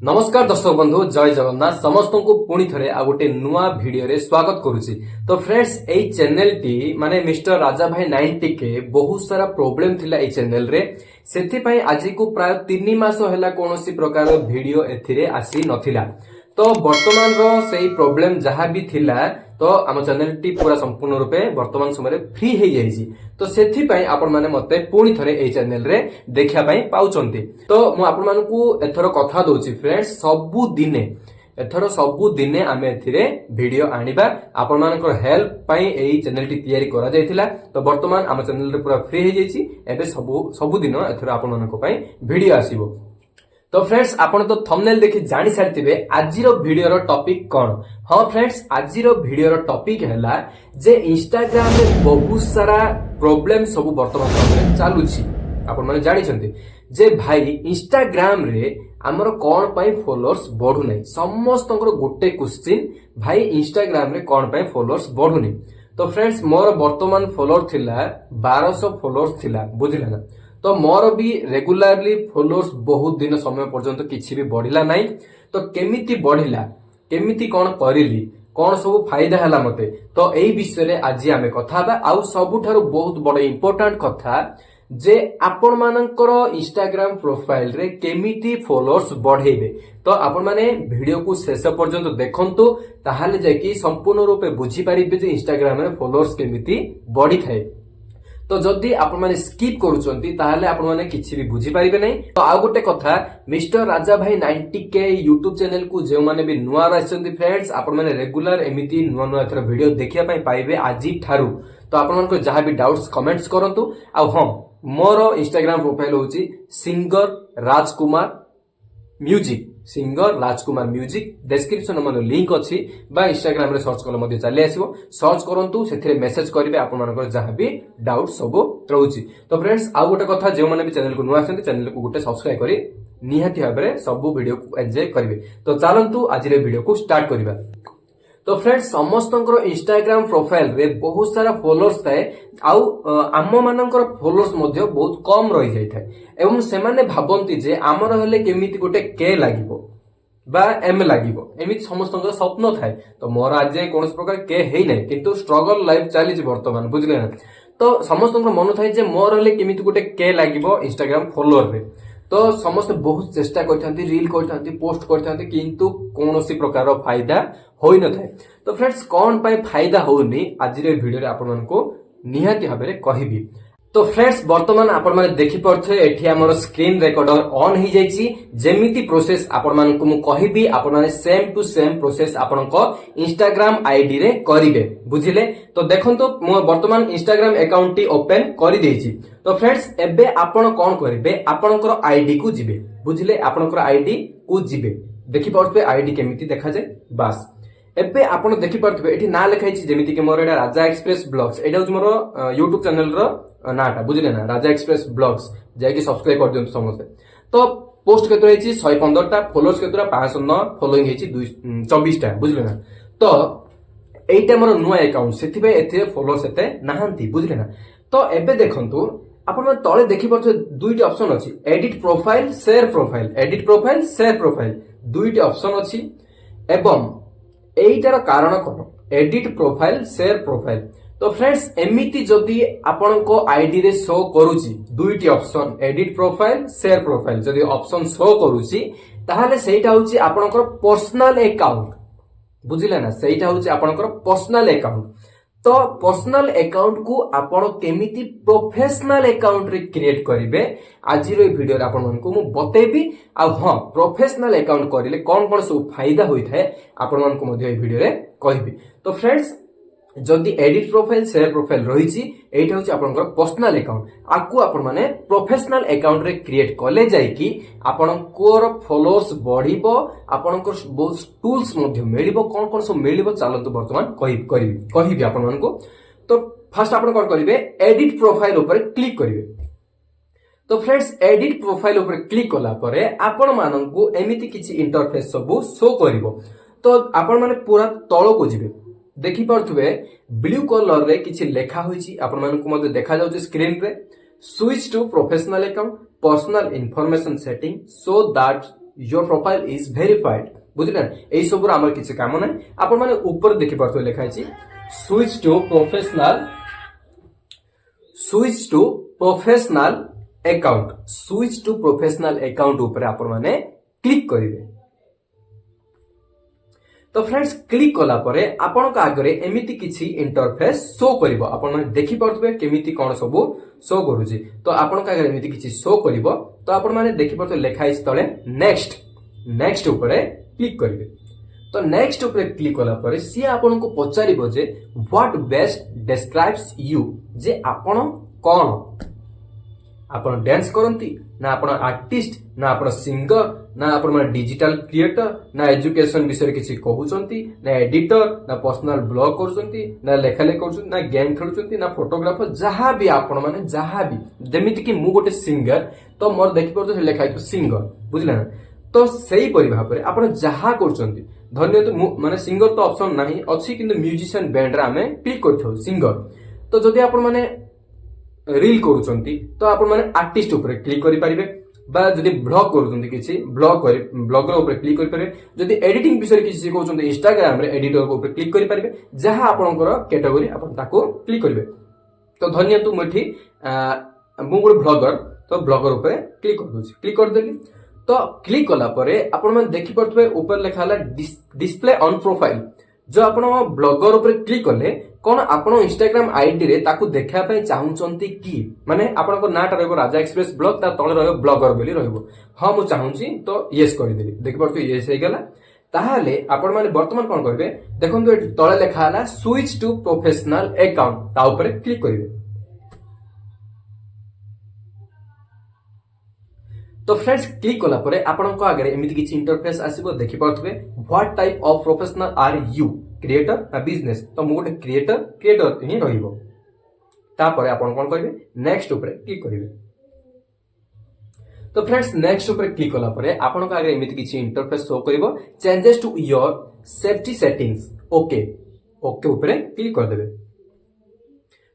नमस्कार दर्शक बंधु जय जगन्नाथ समस्त को पुणी थे आ गोटे नुआ भिडियो रे स्वागत करुछि। तो फ्रेंड्स एई चैनल टी माने मिस्टर राजा भाई 90 के बहुत सारा प्रॉब्लम थिला एई चैनल रे सेथि पई आज को प्राय 3 मास हैला कोनोसी प्रकार भिडियो एथिरे आसी नथिला। तो वर्तमान रो सेई प्रॉब्लम जहा भी थिला तो आम चैनल टी पूरा संपूर्ण रूपे वर्तमान समय फ्री हो जाइए। तो सेथि पई आपण माने मते पुणी थरे एई चैनल रे देखिया पई पाउचंती। तो मु आपण मानकू एथरो कथा दोछि फ्रेंड्स सबु दिने आमे एथिरे वीडियो आनिबा आपण मानकर हेल्प पई एई चैनल टी तयारी करा जायतिला। तो वर्तमान आम चैनल रे पूरा फ्री हो जाइए। एबे सबु दिन एथरो आपण मानक पई वीडियो आसीबो। तो फ्रेंड्स आपण तो थंबनेल देखि जानि सारिथिबे आजिरो भिडियोर टॉपिक कोन। हां फ्रेंड्स आजिरो भिडियोर टॉपिक हैला जे इंस्टाग्राम रे बहुत सारा प्रॉब्लम सब वर्तमान समय चालुछि। आपण माने जानि छथि जे भाई इंस्टाग्राम रे हमर कोन पई फॉलोअर्स बढ़ु नै। समस्तंकर गोटे क्वेश्चन भाई इंस्टाग्राम रे कोन पई फॉलोअर्स बढ़ु नै। तो फ्रेंड्स मोर वर्तमान फॉलोअर थिला 1200 फॉलोअर्स थिला बुझिला ना। तो मोर भी रेगुलरली फॉलोअर्स बहुत दिन समय पर्यंत किछि भी बढ़िला नाही। तो केमिति बढ़िला केमिति कोन करिली कोन सब फायदा हला मते तो एई विषय रे आज आमे कथा बा। आउ सबुठारु बहुत बड़ इंपोर्टेंट कथा जे आपण मानकर इंस्टाग्राम प्रोफाइल रे केमिति फॉलोअर्स बढ़ेबे। तो आपण माने वीडियो को शेष पर्यंत देखंतु ताहाले जाकी संपूर्ण रूपे बुझी पारिबे जे इंस्टाग्राम रे फॉलोअर्स केमिति बढ़ी थाए। तो जदि आपण माने स्किप करूचंती ताहाले आपण माने किछि भी बुझी पारिबे नै। तो आ गोटे कथा मिस्टर राजा भाई 90 के यूट्यूब चैनल को जे माने भी नुआ आछंती फ्रेंड्स आपण माने रेगुलर एमिति नुआ नुआ थरा वीडियो देखिया पई पाइबे आजि ठारू। तो आपण मानको जहां भी डाउट्स कमेंट्स करंतु। आ हां मोर इंस्टाग्राम प्रोफाइल होची सिंगर राजकुमार म्यूजिक डिस्क्रिप्शन में लिंक अच्छी बा इंस्टाग्राम रे सर्च कले मध्ये चली आसीबो। सर्च करंतु सेथिरे मेसेज करिवे आपण मानकर जहां भी डाउट सब रहउची। तो फ्रेंड्स आ गोटे कथा जे माने भी चैनल को नुआ आछंती चैनल को गोटे सब्सक्राइब करी निहाती भाबरे सब वीडियो को एन्जॉय करिवे। तो चलंतु आज रे वीडियो को स्टार्ट करिबा। तो फ्रेंड्स समस्तंकर इंस्टाग्राम प्रोफाइल रे बहुत सारा फॉलोअर्स थाए आउ आम मानकर फॉलोअर्स मध्ये बहुत कम रही जाय थाए एवं से माने भाबंती जे आमर हेले केमिति गोटे के लागिवो बा एम लागिवो एमिति समस्तंकर स्वप्न थाए। तो मोर आज कोनस प्रकार के हेई नै किंतु स्ट्रगल लाइफ चली जे वर्तमान बुझले ना। तो समस्तंकर मन थाए जे मोर हेले केमिति गोटे के लागिवो इंस्टाग्राम फॉलोअर रे। तो समस्त बहुत चेष्टा करथांती रील करथांती पोस्ट करथांती किंतु कोनोसी प्रकार फायदा होई न थाए। तो फ्रेंड्स कोन पाई फायदा होउनी आज रे वीडियो रे आपण मानको निहाती भाबरे कहिबी। तो फ्रेंड्स वर्तमान आपण माने देखि परथे एठी हमर स्क्रीन रिकॉर्डर ऑन ही जाईची। जेमिति प्रोसेस आपण मानको मु कहिबी आपण माने सेम टू सेम प्रोसेस आपणको इंस्टाग्राम आईडी रे करिवे बुझिले। तो देखंतो मु वर्तमान इंस्टाग्राम अकाउंट टी ओपन करि देइची। तो फ्रेंड्स एबे आपण कोन करिवे आपणकर आईडी को जिवे बुझिले। आपणकर आईडी को जिवे देखि परथे आईडी केमिति देखा जाय बास एबे आपण देखि परथे एठी ना लिखाइछि जेमिति कि मोर एटा राजा एक्सप्रेस ब्लॉग्स एटा होछ मोर YouTube चैनल रो नाटा बुझिले ना राजा एक्सप्रेस ब्लॉग्स जायकि सब्सक्राइब कर दियंतु समस्त। तो पोस्ट केतो हेछि 115 टा फॉलोअर्स केतरा 509 फॉलोइंग हेछि 24 टा बुझिले ना। तो एटा मोर नुआ अकाउंट सेथि बे एथे फॉलोअर्स एते नाहंती बुझिले ना। तो एबे देखंतु आपण मन तळे देखि परथे दुईटी ऑप्शन अछि एडिट प्रोफाइल शेयर प्रोफाइल दुईटी ऑप्शन अछि एवं एइटार कारण कोन एडिट प्रोफाइल शेयर प्रोफाइल। तो फ्रेंड्स एमिति जदि आपनको आईडी रे शो करूची दुईटी option edit profile share profile जदि ऑप्शन शो करूची ताहाले सेटा होची आपनकर पर्सनल अकाउंट बुझिले ना। सेटा होची आपनकर पर्सनल अकाउंट। तो पर्सनल अकाउंट को आपण केमिति प्रोफेशनल अकाउंट रे क्रिएट करिवे आज रो वीडियो रे आपण मानकु मु बतेबी। आ हां प्रोफेशनल अकाउंट करिले कोन कोन सब फायदा होई थाए आपण मानकु मध्ये ए वीडियो रे कहिबी। तो फ्रेंड्स जदि एडिट प्रोफाइल शेयर प्रोफाइल रहिछि एटा होछि आपनकर पर्सनल अकाउंट आकु आपण माने प्रोफेशनल अकाउंट रे क्रिएट कले जाय कि आपनकर फॉलोअर्स बढ़िबो आपनकर बहुत टूल्स मध्ये मिलिबो कोन कोन सब मिलिबो चलंतु वर्तमान कहिबी आपण मानको। तो फर्स्ट आपण कोन करिवे एडिट प्रोफाइल ऊपर क्लिक करिवे। तो फ्रेंड्स एडिट प्रोफाइल ऊपर क्लिक कला परे आपण माननको एमिति किछि इंटरफेस सब शो करिवो। तो आपण माने पूरा तळो को जिवे देखि परथुबे ब्लू कलर रे किछि लेखा होइछि आपण मानकु मध्ये देखा जाउछि स्क्रीन रे switch to professional account personal information setting so that your profile is verified बुझिले एई सब आमर किछि काम नै आपण माने ऊपर देखि परतो लिखा अछि स्विच टू प्रोफेशनल अकाउंट ऊपर आपण माने क्लिक करिवे तो फ्रेंड्स क्लिक कला परे आपण का आगरे एमिति किछि इंटरफेस शो करिवो आपण माने देखि परतबे केमिति कोन सब शो करूची तो आपण का आगरे एमिति किछि शो करिवो तो आपण माने देखि परतो लेखा इस तळे नेक्स्ट ऊपर क्लिक करिवे तो नेक्स्ट ऊपर क्लिक कला परे सी आपण को पचारिबो जे व्हाट बेस्ट डिस्क्राइब्स यू जे आपण कोन आपण डांस करंती ना आपण आर्टिस्ट ना आपण सिंगर ना आपण माने डिजिटल क्रिएटर ना एजुकेशन विषय किछि कहउचंती ना एडिटर ना पर्सनल ब्लॉग करचंती ना लेखाले करचंती ना गेम खेलुचंती ना फोटोग्राफर जहां भी आपण माने जहां भी जेमिति कि मु गोटे सिंगर तो मोर देखि परतो से लेखा है सिंगर बुझला ना तो सही परि भाव रे आपण जहां करचंती धन्य तो माने सिंगर तो ऑप्शन नाही अछि किंतु म्यूजिशियन बैंड रे हमें क्लिक करथौ सिंगर तो जदि आपण माने रील करूचंती तो आपण माने आर्टिस्ट ऊपर क्लिक करि परिबे बा जदि ब्लॉग करूचंती किछि ब्लॉगर ऊपर क्लिक करि परिबे जदि एडिटिंग विषय किछि कहउचंती इंस्टाग्राम रे एडिटर ऊपर क्लिक करि परिबे जहां आपनकर कैटेगरी आपण ताको क्लिक करिवे तो धन्य तू मठी मु गुड ब्लॉगर तो ब्लॉगर ऊपर क्लिक कर दोछि क्लिक कर देली तो क्लिक कला परे आपण माने देखि परथबे ऊपर लिखा हला डिस्प्ले ऑन प्रोफाइल जो आपण ब्लॉगर ऊपर क्लिक करले कोन आपण इंस्टाग्राम आईडी रे ताकू देखा पय चाहुचंती की माने आपण को नाटा रहबो राजा एक्सप्रेस ब्लॉग ता तळे रहबो ब्लॉगर बोली रहबो हां मु चाहुची तो यस कर देली देखि परथु यस हे गेला ताहाले आपण माने वर्तमान कोन करबे देखंतु एठी तळे लिखा हला स्विच टू प्रोफेशनल अकाउंट ता ऊपर क्लिक करिवे तो फ्रेंड्स क्लिक कला परे आपण को आगे एमिति किछि इंटरफेस आसीबो देखि परथबे what type of professional are you creator आ बिजनेस तो मु गोटे क्रिएटर ही रहिबो तापरे आपण कोन करिवे नेक्स्ट ऊपर क्लिक करिवे तो फ्रेंड्स नेक्स्ट ऊपर क्लिक कला परे आपण को आगे एमिति किछि इंटरफेस शो करिवो changes to your safety settings okay ऊपर क्लिक कर देबे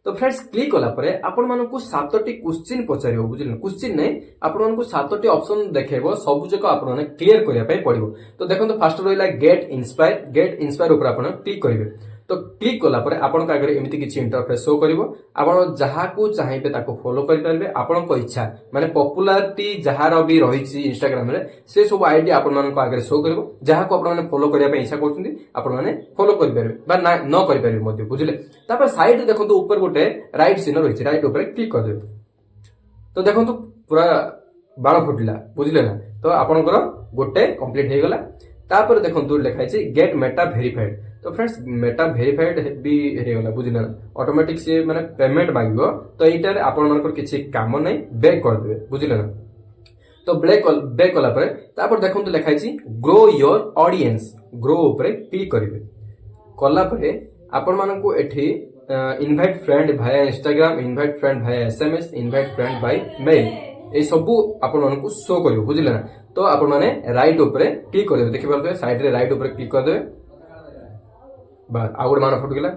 तो फ्रेंड्स क्लिक कला परे आपण मानन को 7टी क्वेश्चन पचारियो बुझिल क्वेश्चन नै आपण मानन को 7टी ऑप्शन देखेबो सब जक आपण माने क्लियर करिया पय पड़िबो तो देखन फर्स्ट रोइला गेट इंस्पायर ऊपर आपण क्लिक करिवे तो क्लिक कला परे आपण का आगे एमिति किछि इंटरफेस शो करिवो आपण जहा को चाहिबे ताको फॉलो करि परबे आपण को इच्छा माने पॉपुलैरिटी जहार भी रहिछि इंस्टाग्राम रे से सब आईडी आपण मानन को आगे शो करिवो जहा को आपण माने फॉलो करिया पय इच्छा करछुंदी आपण माने फॉलो करि परबे बा न करि परबे मध्ये बुझिले तापर साइड रे देखंतु ऊपर गोटे राइट चिन्ह रहिछि राइट ऊपर क्लिक कर देबे तो देखंतु पूरा बाण फुटिला बुझिले ना तो आपनकर गोटे कंप्लीट हे गेला तापर देखंतु लिखा है गेट मेटा वेरीफाइड तो फ्रेंड्स मेटा वेरीफाइड भी हे गेला बुझिले ना ऑटोमेटिक से माने पेमेंट मांगिबो तो एटार आपन मानकर किछि काम नै बैक कर देबे बुझिले ना तो बैक कला परे तापर देखंतु लिखा है ग्रो योर ऑडियंस ग्रो ऊपर क्लिक करिवे कला परे आपन मानको एठी invite friend via Instagram invite friend via SMS invite friend by mail ए सब आपन मानको शो करिवो बुझिले ना तो आपन माने राइट ऊपर क्लिक कर देबे देखि परबे साइड रे राइट ऊपर क्लिक कर देबे बस आउट मान फुट गेला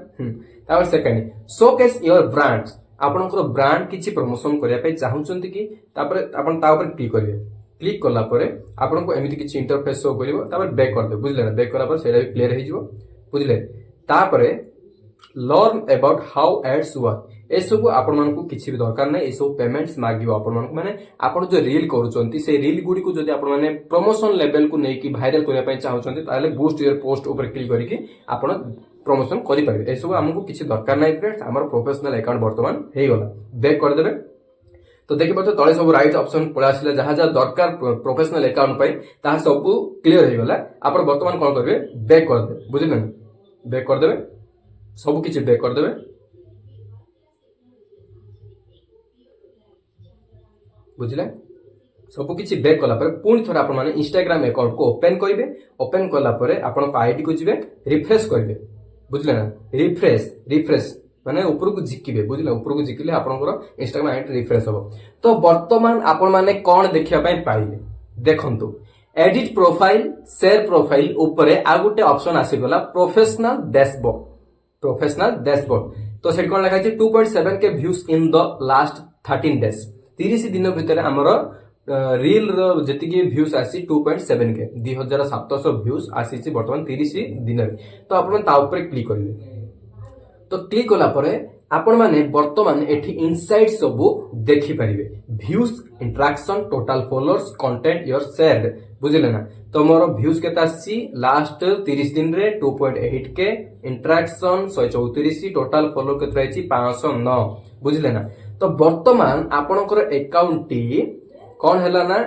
तापर सेकंड शोकेस योर ब्रांड्स आपनकर ब्रांड किछि प्रमोशन करिया पे चाहुचंती कि तापर आपन ता ऊपर क्लिक करिवे क्लिक करला परे आपन को एमिति किछि इंटरफेस शो करिवो तापर बैक कर देबे बुझले ना बैक करला पर सेरा क्लियर हे जिवो बुझले तापरे learn about how ads work ए सब आपण मानकु किछि भी दरकार नै ए सब पेमेंट्स मागियो आपण मानकु माने आपण जो रील करूचंती से रील गुडी को जदी आपण माने प्रमोशन लेवल को नै कि वायरल करिया पय चाहुचंती ताले बूस्ट योर पोस्ट ऊपर क्लिक करी कि आपण प्रमोशन करि परिबे ए सब हमकु किछि दरकार नै फ्रेंड्स हमर प्रोफेशनल अकाउंट वर्तमान हे गला बैक कर देबे तो देखि परतो तळे सब राइट ऑप्शन पळा आसिला जहा जहा दरकार प्रोफेशनल अकाउंट पय ता सब क्लियर हे गला आपण वर्तमान कोन करबे बैक कर देबे बुझिले ना बैक कर देबे सब किछि बैक कर देबे बुझिले सब किछि बैक कला पर पुणी थोड़ा आपण माने इंस्टाग्राम अकाउंट को ओपन करिवे ओपन कला पर आपण आईडी को जिवे रिफ्रेश करिवे बुझिले ना रिफ्रेश माने ऊपर को झिकिबे बुझिले ऊपर को झिकिले आपनकर इंस्टाग्राम आईडी रिफ्रेश हो तो वर्तमान आपण माने कोन देखिया पय पाइले देखंतु एडिट प्रोफाइल शेयर प्रोफाइल ऊपर आ गुटे ऑप्शन आसी गला प्रोफेशनल डैशबोर्ड तो सेट कोन लिखा छै 2.7 के views in the last 13 days 30 दिन भितर हमर रील जी भ्यूज आसी 2.7K 2700 भ्यूज आसी बर्तमान 30 दिन तो आप क्लिक करेंगे तो क्लिक कला परे आपण माने वर्तमान एठी इनसाइट सब देखि परिबे views interaction total followers content your shared बुझिले ना तो मोर व्यूज केता आसी लास्ट 30 दिन रे 2.8K इंटरेक्शन 134 टोटल फॉलोअर केता रहिछि 509 बुझिले ना तो वर्तमान आपनकर अकाउंट टी कोन हैला ना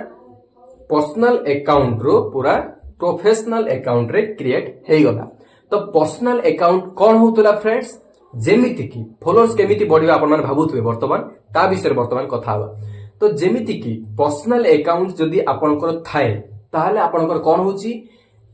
पर्सनल अकाउंट रो पूरा प्रोफेशनल अकाउंट रे क्रिएट हे गला तो पर्सनल अकाउंट कोन होतला फ्रेंड्स जेमिति की फॉलोअर्स केमिति बढ़िबा आपण माने भाबुथबे वर्तमान ता विषय वर्तमान कथा हबा तो जेमिति की पर्सनल अकाउंट जदी आपनकर थाए ताहाले आपनकर कोन होची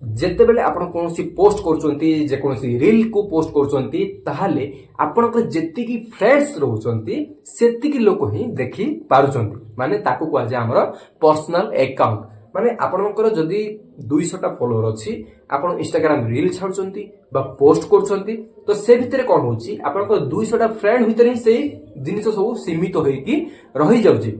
जेते बेले आपण कोनसी पोस्ट करचंती जे कोनसी रील को पोस्ट करचंती ताहाले आपनकर जेति की फ्रेंड्स रहउचंती सेति की लोक ही देखि पारुचंती माने ताकू को जे हमर पर्सनल अकाउंट माने आपनकर जदी 200 टा फॉलोअर अछि आपण इंस्टाग्राम रील छाडुचंती बा पोस्ट करचंती तो से भितरे कोन होची आपनकर 200 टा फ्रेंड भितरे ही सेही जिनिस सब सीमित होईकी रही जाउची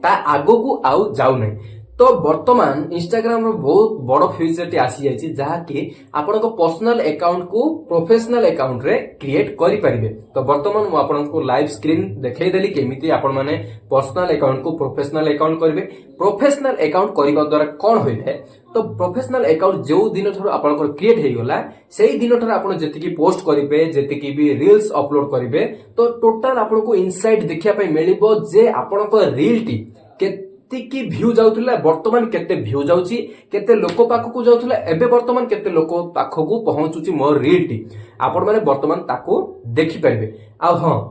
ता आगो को आउ जाउ नै तो वर्तमान इंस्टाग्राम रो बहुत बड़ फीचर आसी जाइछि जहा कि आपनको पर्सनल अकाउंट को प्रोफेशनल अकाउंट रे क्रिएट करि परिबे तो वर्तमान मु आपनको लाइव स्क्रीन देखाई देली केमिति आपण माने पर्सनल अकाउंट को प्रोफेशनल अकाउंट करिवे प्रोफेशनल अकाउंट करिबा द्वारा कोन होइथे तो प्रोफेशनल अकाउंट जो दिन थरो आपनको क्रिएट हेइ गला सेही दिन थरो आपण जति की पोस्ट करिवे जति की भी रील्स अपलोड करिवे तो टोटल आपनको इनसाइट देखिया पय मिलिबो जे आपनको रील टी की भ्यू जाउथला वर्तमान केते भ्यू जाउची केते लोक पाखकु जाउथला एबे वर्तमान केते लोक पाखकु पहुंचुची मोर रील टी आपण माने वर्तमान ताको देखि परिबे आ हां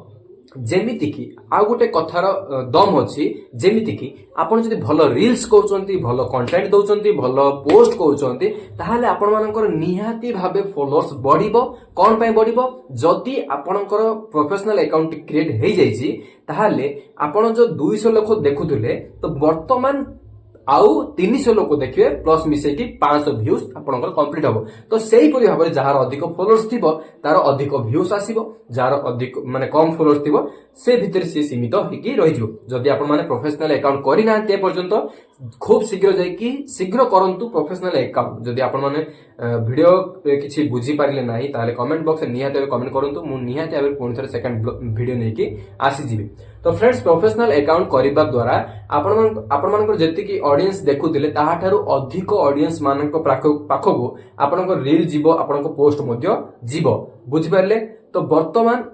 जेमिति की आ गोटे कथार दम अछि जेमिति की आपण जदि भलो रील्स करचंती भलो कंटेंट दउचंती भलो पोस्ट करचंती ताहाले आपण मानकर निहाती भाबे फॉलोअर्स बढ़िबो कोन पय बढ़िबो जदि आपणकर प्रोफेशनल अकाउंट क्रिएट हेइ जाइछि ताहाले आपण जो 200 लोक देखुथिले तो वर्तमान आउ 300 लोक देखिए प्लस मिसे की 500 व्यूज आपनकर कंप्लीट हबो तो सेही परि भाबरे जहार अधिक फॉलोअर्स थिबो तार अधिक व्यूज आसीबो जहार अधिक माने कम फॉलोअर्स थिबो से भितर से सीमित होकी रहि जो जदि आपण माने प्रोफेशनल अकाउंट करि ना ते पर्यंत खूब शीघ्र जाई कि शीघ्र करंतु प्रोफेशनल अकाउंट जदि आपण माने वीडियो किछि बुझी पारिले नाही ताले कमेंट बॉक्स निहाते कमेंट करंतु मु निहाते आबे कोन थरे सेकंड वीडियो नै कि आसी जिबे तो फ्रेंड्स प्रोफेशनल अकाउंट करिबा द्वारा आपण मानकर जेति की ऑडियंस देखुतिले ताहा थारु अधिक ऑडियंस मानक पाखको आपनकर रील जीवो आपनकर पोस्ट मध्य जीवो बुझि पारले तो वर्तमान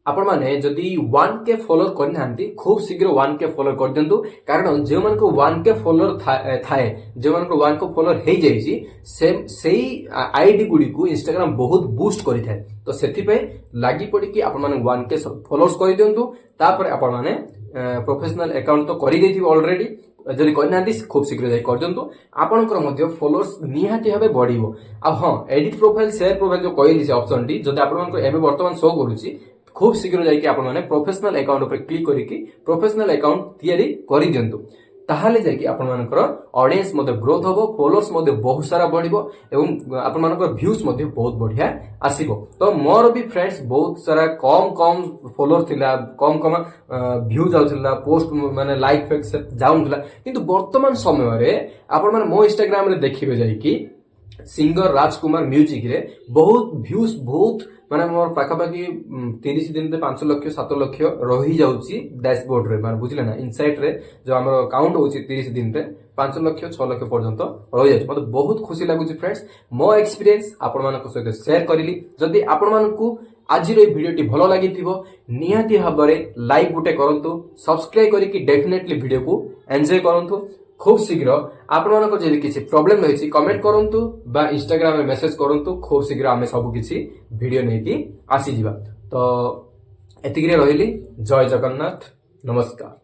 आपण माने जदि 1K फॉलोअर करनांती खूब शीघ्र 1K फॉलोअर कर दियंतु कारण जे मन को 1K फॉलोअर थाए जे मन को 1K फॉलोअर हे जाईची सेही आईडी गुडी को इंस्टाग्राम बहुत बूस्ट करि थाए तो सेति पे लागि पड़ी कि आपण माने 1K फॉलोअर्स कर दियंतु तापर आपण माने प्रोफेशनल अकाउंट तो करि देथि ऑलरेडी जदि करनांती खूब शीघ्र जाई कर दियंतु आपनकर मध्य फॉलोअर्स निहाती भाबे बढ़िबो आ हां एडिट प्रोफाइल शेयर प्रोफाइल जो कहली से ऑप्शन टी जदि आपण मानको एबे वर्तमान शो करूची खूब शीघ्र जाई कि आपण माने प्रोफेशनल अकाउंट ऊपर क्लिक करी कि प्रोफेशनल अकाउंट तयारी करि दियंतु ताहाले जाई कि आपण मानकर ऑडियंस मध्ये ग्रोथ होबो फॉलोअर्स मध्ये बहुत सारा बढ़िबो एवं आपण मानकर व्यूज मध्ये बहुत बढ़िया आसीबो तो मोर भी फ्रेंड्स बहुत सारा कम फॉलोअर थिला कम व्यूज आउथिला पोस्ट माने लाइक फेक से जाउनथिला किंतु वर्तमान समय रे आपण माने मो इंस्टाग्राम रे देखिबे जाई कि सिंगर राजकुमार म्यूजिक रे बहुत व्यूज बहुत माने मोर पाखापाखि 30 दिन रे 5 लाख 7 लाख रही जाउची डैशबोर्ड रे माने बुझिले ना इनसाइट रे जो हमर काउंट होची 30 दिन रे 5 लाख 6 लाख पर्यंत रही जाउची मते बहुत खुशी लागुची फ्रेंड्स मो एक्सपीरियंस आपण मानको सहित शेयर करिली जदी आपण मानको आज रे वीडियोटी भलो लागिथिबो निहाती भाबरे लाइक गुटे करंतु सब्सक्राइब करी कि डेफिनेटली वीडियो को एन्जॉय करंतु खूब शीघ्र आपण मानकर जदि किछि प्रॉब्लम रहिछि कमेंट करंतु बा इंस्टाग्राम में मेसेज करंतु खूब शीघ्र आमे सब किछि वीडियो नै कि आसी जिबा तो एतिगिरे रहिली जय जगन्नाथ नमस्कार।